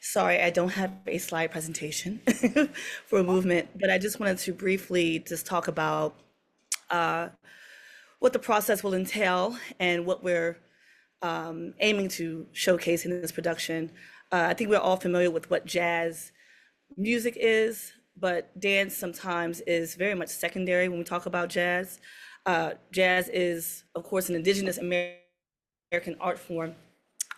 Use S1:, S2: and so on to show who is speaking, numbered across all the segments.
S1: Sorry, I don't have a slide presentation for a movement, but I just wanted to briefly just talk about uh, what the process will entail and what we're aiming to showcase in this production. I think we're all familiar with what jazz music is, but dance sometimes is very much secondary when we talk about jazz. Jazz is, of course, an indigenous American art form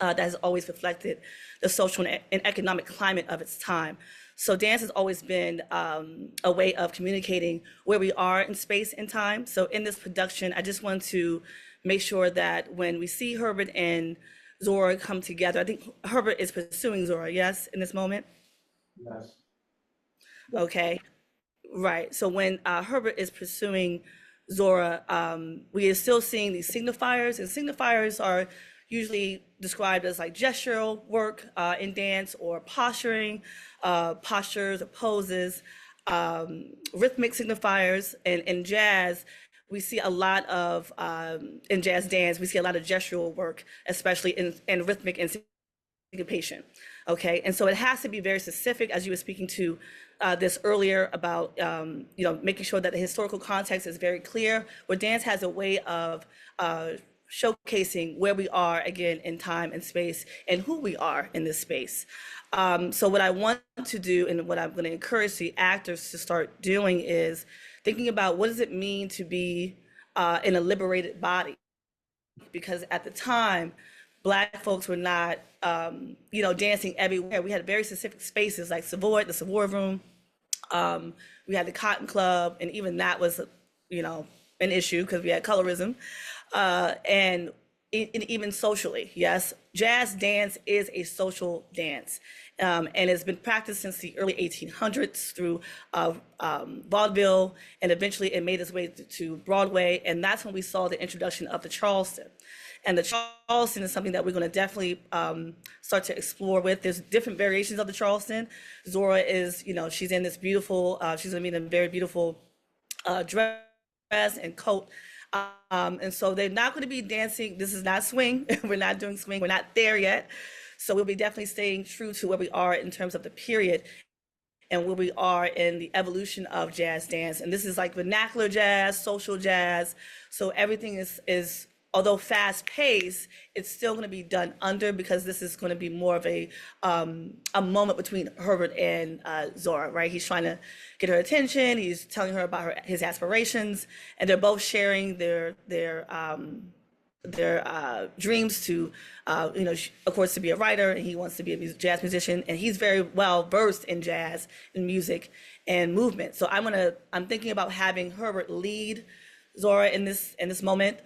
S1: that has always reflected the social and economic climate of its time. So dance has always been a way of communicating where we are in space and time. So in this production, I just want to make sure that when we see Herbert and Zora come together, I think Herbert is pursuing Zora, yes, in this moment?
S2: Yes.
S1: Okay, right. So when Herbert is pursuing Zora, we are still seeing these signifiers, and signifiers are usually described as like gestural work in dance or posturing, postures or poses, rhythmic signifiers. And in jazz, we see a lot of, in jazz dance, we see a lot of gestural work, especially in rhythmic and syncopation. Okay, and so it has to be very specific, as you were speaking to this earlier about making sure that the historical context is very clear. Where dance has a way of showcasing where we are again in time and space and who we are in this space. So what I want to do and what I'm going to encourage the actors to start doing is thinking about what does it mean to be in a liberated body, because at the time, Black folks were not, dancing everywhere. We had very specific spaces like Savoy, the Savoy Room. We had the Cotton Club, and even that was, an issue because we had colorism, and even socially. Yes, jazz dance is a social dance, and it's been practiced since the early 1800s through vaudeville, and eventually it made its way to Broadway, and that's when we saw the introduction of the Charleston. And the Charleston is something that we're going to definitely start to explore with. There's different variations of the Charleston. Zora is, she's in this beautiful, she's going to be in a very beautiful dress and coat. And so they're not going to be dancing. This is not swing. We're not doing swing. We're not there yet. So we'll be definitely staying true to where we are in terms of the period and where we are in the evolution of jazz dance. And this is like vernacular jazz, social jazz. So everything is although fast paced, it's still going to be done under, because this is going to be more of a moment between Herbert and Zora, right? He's trying to get her attention. He's telling her about his aspirations, and they're both sharing their dreams to, of course, to be a writer, and he wants to be a jazz musician, and he's very well versed in jazz and music and movement. So I'm thinking about having Herbert lead Zora in this moment,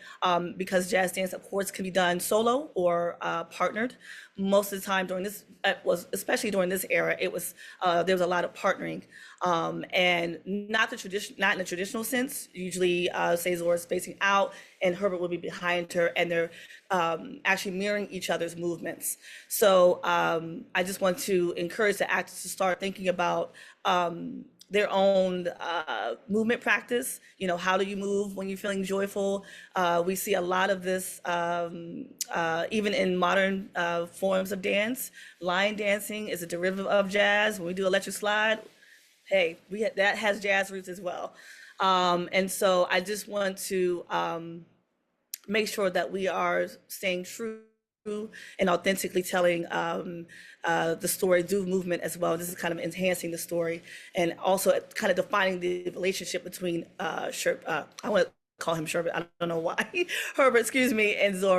S1: because jazz dance, of course, can be done solo or partnered. Most of the time during this was, especially during this era, it was there was a lot of partnering, and not in the traditional sense. Usually, say Zora's facing out and Herbert will be behind her, and they're actually mirroring each other's movements. So I just want to encourage the actors to start thinking about their own movement practice. How do you move when you're feeling joyful? We see a lot of this even in modern forms of dance. Line dancing is a derivative of jazz. When we do electric slide, hey, that has jazz roots as well. And so I just want to make sure that we are staying true and authentically telling the story through movement as well. This is kind of enhancing the story, and also kind of defining the relationship between I want to call him Sherbet, I don't know why, Herbert, excuse me, and Zora.